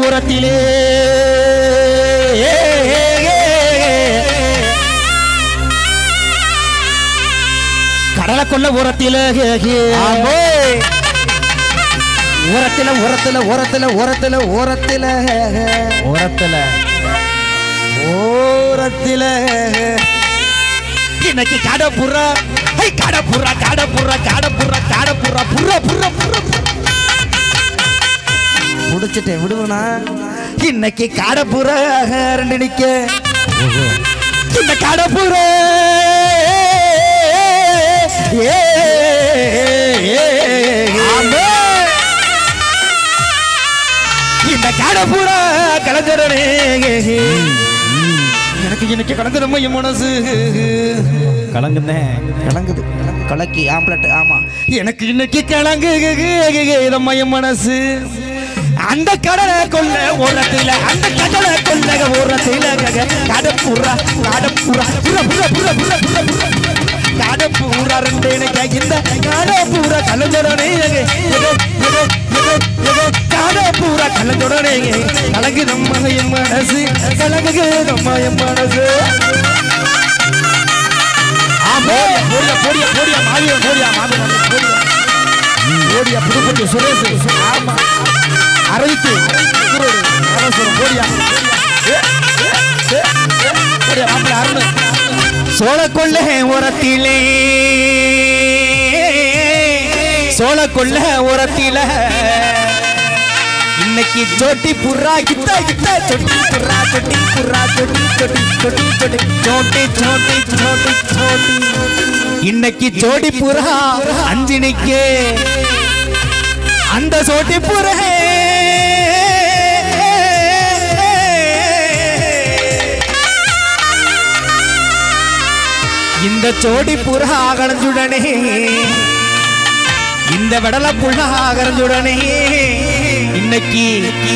ஓரத்திலே கடலை கொள்ள ஓரத்திலே ஓரத்தில ஓரத்தில ஓரத்தில ஓரத்தில ஓரத்தில ஓரத்தில ஓரத்தில இன்னைக்கு காடப்புறா காடப்புறா காடப்புறா காடப்புறா காடப்புறா புறா புறா புறா முடிச்சிட்டேன் விடுவனா இன்னைக்கு காடப்புறா ரெண்டு நிக்க இந்த காடப்புறா இந்த காடப்புறா கலந்துடனே எனக்கு இன்னைக்கு கலங்குதம்மா என் மனசு கலங்குதேன் கலங்குது கலக்கி ஆம்பளட் ஆமா எனக்கு இன்னைக்கு கலங்குதம்மா என் மனசு அந்த கடலை கொள்ள ஓரத்தில் அந்த கடலை கொள்ள ஓரத்தில் காடப்புறா காடப்புறா புற புற புற புற புற புற காடப்புறா ரெண்டு எனக்கு இந்த காடப்புறா கலந்துடனே காடப்புறா கலந்துடனே கலங்குதம்மா என் மனசு கலங்குதம்மா என் மனசு போடியா போடியா போடியா மாவியா போடியா மாவியா போடியா புதுப்பட்டி சுரேஷ் ஆமா அரவிக்கு போடியா போடியா மாப்பிள்ள அருண் சோழ கொள்ள ஓரத்திலே சோழ கொள்ள ஓரத்தில இன்னைக்கு சோட்டி புறா கிட்ட கிட்ட சொட்டி புறா சொட்டி புறா சொட்டி சொட்டி சொட்டி சொட்டி சோட்டி சோட்டி சோட்டி சோட்டி இன்னைக்கு சோடி புறா அஞ்சினிக்கு அந்த சோட்டி புறா இந்த சோடி புறா கலந்துடனே இந்த வடல புள்ளா கலந்துடனே இன்னைக்கு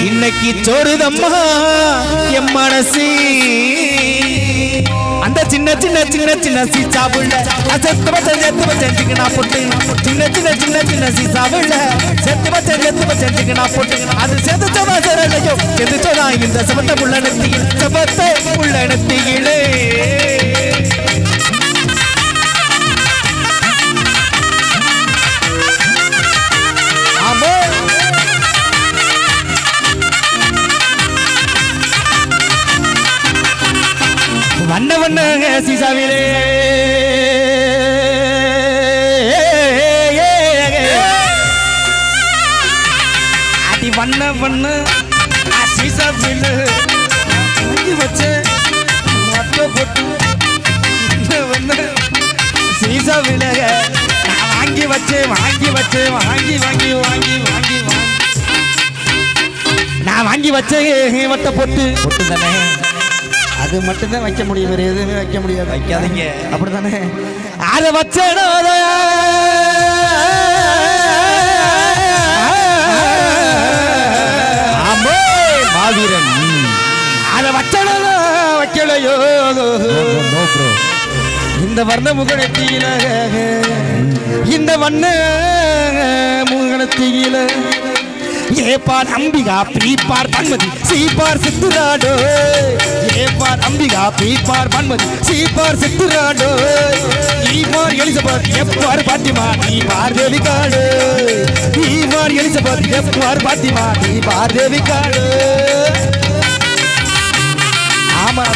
இன்னைக்கு சோறுதம்மா என் மனசு அந்த சின்ன சின்ன சின்ன சின்ன சீசா புள்ள செத்து வச்சேன் நான் போட்டு சின்ன சின்ன சின்ன சின்ன சீசா புள்ள செத்து வச்சேன் நான் போட்டு அது செதுச்சதா சரலையோ செதுச்சதா இந்த செவத்த புள்ள நெத்தியில் செவத்த புள்ள நெத்தியிலே வண்ண வண்ண சீசாவிலே அடி வண்ண வண்ண சீசாவிலே வச்சு போட்டு வண்ண சீசாவிலே வாங்கி வச்சு வாங்கி வச்சு வாங்கி வாங்கி வாங்கி வாங்கி நான் வாங்கி வச்சேன் வட்ட போட்டு போட்டு தானே அது மட்டும் தான் வைக்க முடியும் வேற எதுவுமே வைக்க முடியாது வைக்காதீங்க அப்படித்தானே அதை வச்சேனோ மாவீரன் அதை வச்சேனோ வைக்கலையோ இந்த வர்ண முகநெத்தியில இந்த வண்ண முகநெத்தியில ஏபார் அம்பிகா பீப்பார் பன்மதி சீப்பார் சித்துராடோ ஏபார் அம்பிகா பீப்பார் பன்மதி சீப்பார் சித்துராடோ ஈமார் எலிசபெத் எப்பார் பாத்திமா நீபார் தேவிகாடு ஈமார் எலிசபெத் எப்பார் பாத்திமா நீபார் தேவிகாடு ஆமா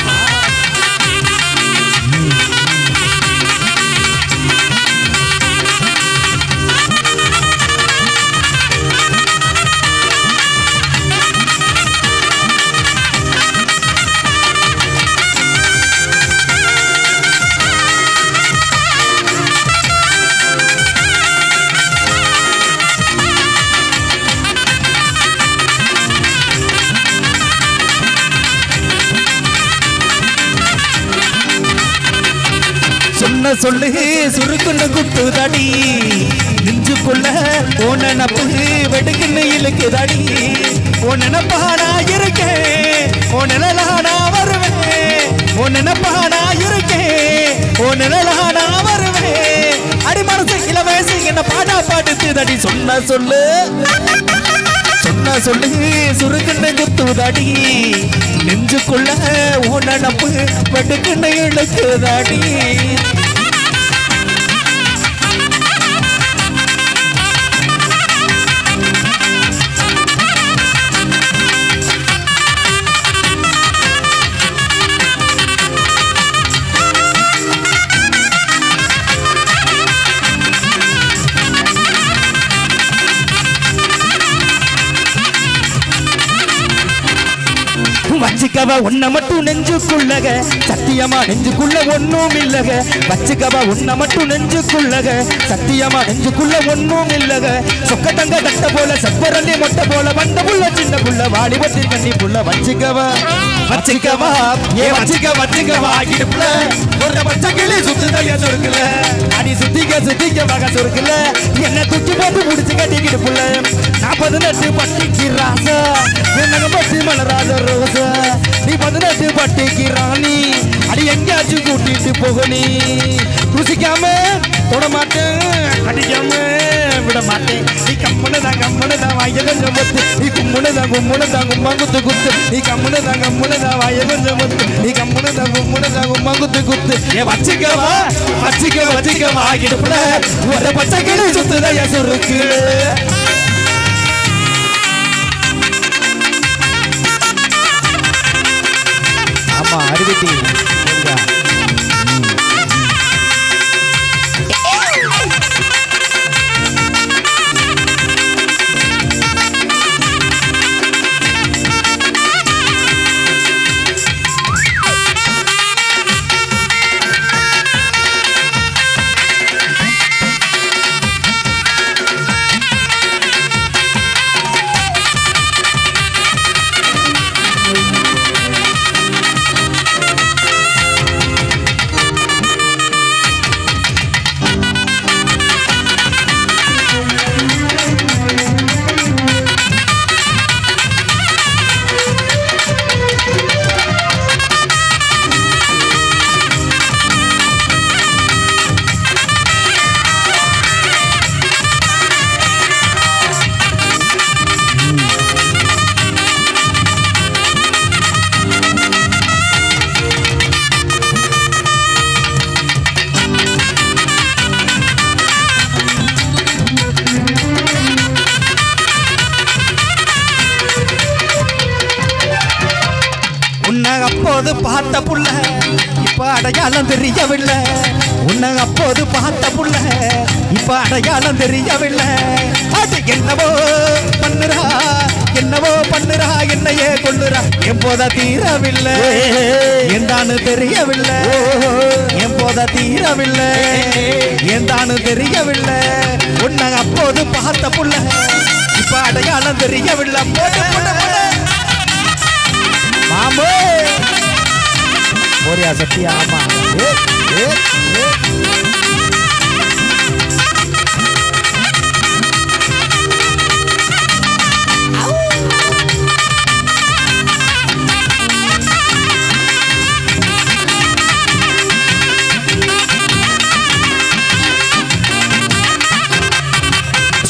சொல்லு சுருக்குன்னு குட்டு தடி நெஞ்சுக்குள்ள போன நப்பு வெடுக்குன்னு இழுக்குதடி உன் நினப்பானா இருக்கேன் உன் நிழலானா வருவேன் உன் நினப்பானா இருக்கேன் உன் நிழலானா வருவேன் அடி மனசு இளவயசு என்ன பாடா பாடுத்துதடி சொன்ன சொல்லு என்ன சொல்லு சுருக்குன்னு குத்துதாடி நெஞ்சுக்குள்ள உன் நினப்பு வெட்டுக்குன்னு இழுக்குதாடி வச்சுக்கவா உன்னை மட்டும் நெஞ்சுக்குள்ளக சத்தியமா நெஞ்சுக்குள்ள ஒன்னும் இல்லக வச்சுக்கவா உன்னை மட்டும் நெஞ்சுக்குள்ளக சத்தியமா நெஞ்சுக்குள்ள ஒன்னும் இல்லக சொக்க தங்க தட்ட போல சப்பரல்லி மொட்டை போல வந்த புள்ள சின்ன புள்ள வாலிபத்தில் கண்ணி புள்ள வச்சுக்கவா வச்சுக்கவா ஏ வச்சுக்கவா இடுப்புல ஒரு பச்சை கிளி சுத்துதைய சொருக்கல அடி சுத்திக்க வகை சொருக்கல என்ன தூக்கி போட்டு முடிச்சு கட்டிக்கிட்டு புள்ள 48 பட்டிக்கு ராசா என்ன பட்டி மலராத ரோசா நீ 18 பட்டிக்கு ராணி அடி எங்கேயாச்சும் கூட்டிட்டு போக நீ ருசிக்காம தொட மாட்டேன் அடிக்காம விட மாட்டேன் நீ கம்முனதான் வாய கொஞ்சம் முத்து நீ கும்முனதான் கும்மா குத்து நீ கம்முனதான் வாய கொஞ்சம் முத்து நீ கம்முனதான் கும்மா குத்து ஏ வச்சுக்கவா இடுப்புல ஒரு பச்சை கிளி சுத்துதைய சொருக்கு அறிவிட்டி அப்போது பார்த்த புள்ள இப்ப அடையாளம் தெரியவில்லை உன்னை அப்போது பார்த்த புள்ள இப்ப அடையாளம் தெரியவில்லை அது என்னவோ பண்ணுறா என்னையே கொள்ளுறா எப்போத தீரவில்லை என்றானு தெரியவில்லை எப்போத தீரவில்லை என்றானு தெரியவில்லை உன்னை அப்போது பார்த்த புள்ள இப்ப அடையாளம் தெரியவில்லை மாமோ போறியா சத்தியா ஆமா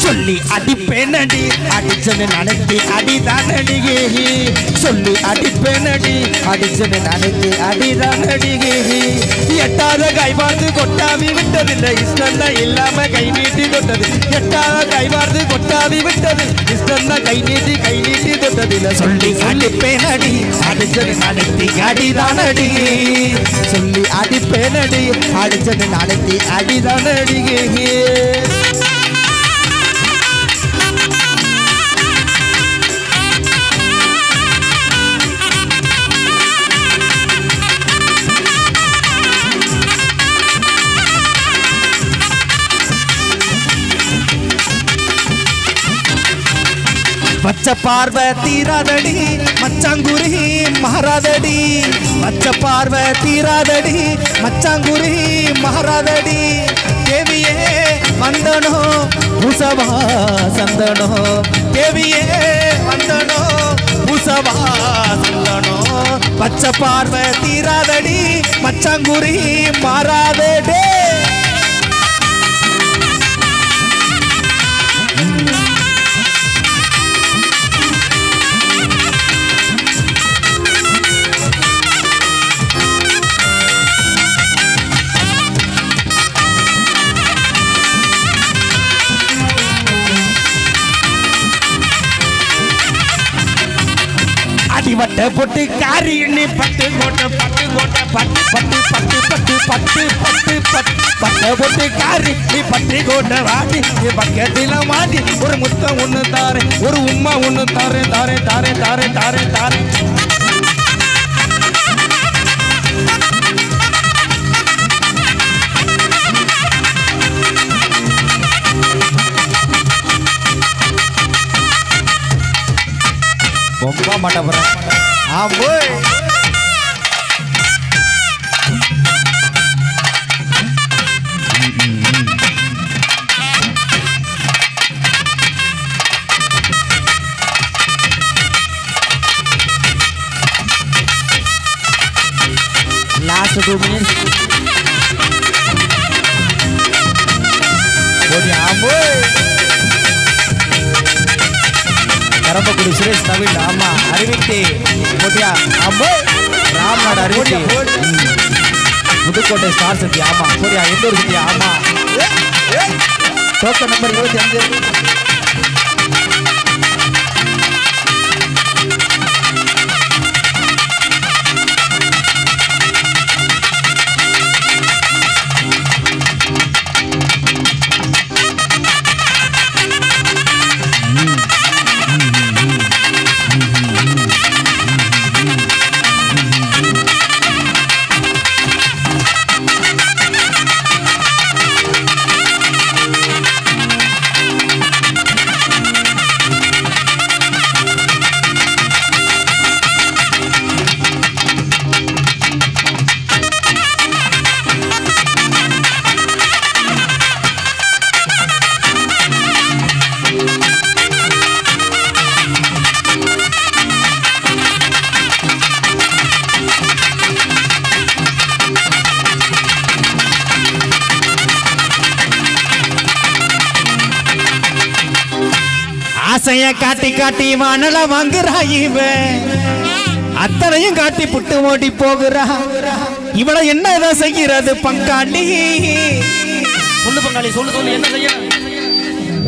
சொல்லி அடிப்பேனடி அடிச்சனு நினைத்து அடிதானடிகே சொல்லி அடிப்பேனடி அடிச்சனு நினைத்து அடிதானடிகே எட்டாத கை பார்த்து கொட்டாவி விட்டதில்லை இஷ்டம் இல்லாம கை நீட்டி தொட்டது எட்டாத கை பார்த்து கொட்டாவி விட்டது இஷ்டம் கை நீட்டி தொட்டதில்லை சொல்லி அடிப்பேனடி அடிச்சனு நினைத்து அடிதானடி சொல்லி அடிப்பேனடி அடிச்சனு நினைத்து அடிதானடிகே பச்சை பார்வை தீராதடி மச்சாங்குரி மாறாதடி பச்சை பார்வை தீராதடி மச்சாங்குரி மாறாதடி தேவியே வந்தனோ பூசவா சந்தனோ தேவியே வந்தனோ பூசவா சந்தனோ பச்சை பார்வை தீராதடி மச்சாங்குரி மாறாதடி பட்டை பொட்டு காரி எண்ணி பட்டு கோட்டை பட்டு கோட்டை பட்டு பட்டு பட்டு பட்டு பட்டு பட்டு பட்டு பட்டை பொட்டு காரி நீ பட்டு கோட்டை வாடி நீ பக்கத்தில் மாட்டி ஒரு முத்தம் ஒன்று தாரே ஒரு உம்மா ஒன்று தாரே தாரே தாரே தாரே தாரே தாரே பொம்பா மாட்ட போறேன் last 2 minutes கரம்பக்குடி சுரேஷ் தவில் ஆமா அறிவித்தி போட்டியா ஆமா ராம்நாடு அறிவித்தி புதுக்கோட்டை ஸ்டார் சக்தி ஆமா போடியா எந்தூர் சக்தி ஆமா டோக்கன் நம்பர் 25 ஆசைய காட்டி காட்டி வானல வாங்குறா இவன் அத்தனையும் காட்டி புட்டு ஓடி போகிறா இவளை என்ன செய்கிறது பங்காளி சொல்லு பங்காளி சொல்லு சொல்லு என்ன செய்ய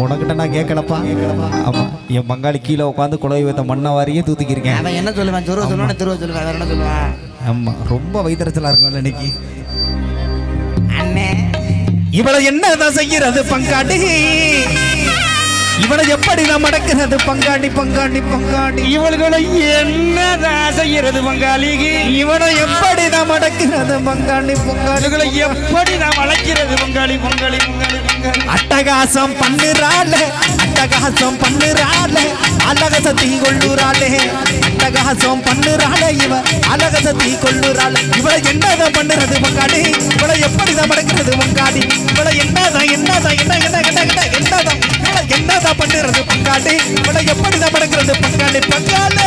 உனக்கிட்ட நான் கேட்கலப்பா ஆமா என் பங்காளி கீழே உட்காந்து குழவை வைத்த மண்ணவாரியே தூத்திக்கிருக்கேன் அவன் என்ன சொல்லுவேன் துருவ சொல்லுவேன் துருவ சொல்லுவேன் வேற என்ன சொல்லுவேன் ஆமா ரொம்ப வைத்தறிச்சலா இருக்கும்ல இன்னைக்கு அண்ணே இவளை என்ன செய்கிறது பங்காளி இவனை எப்படி நாம் அடக்கிறது பங்காளி பங்காளி பங்காளி இவள்களை என்னதான் செய்யறது பங்காளி இவனை எப்படி நாம் அடக்கிறது பங்காளி பங்காளிகளை எப்படி நாம் அழைக்கிறது பங்காளி பங்காளி பங்காளி பங்காளி அட்டகாசம் பண்ணுறாளே அட்டகாசம் பண்ணுறாளே அழகசத்தி கொள்ளுறாளே அட்டகாசம் பண்ணுறாளே இவ அழகசத்தி கொள்ளுறாளே இவளை என்னதான் பண்ணுறது பங்காளி இவளை எப்படி நாம் அடக்கிறது பங்காளி இவளை என்னதான் என்னதான் என்ன என்ன என்ன என்னதான் என்னதான் பண்ணுறது பங்காளி இவளை எப்படி தான் படக்கிறது பங்காளி பங்காளி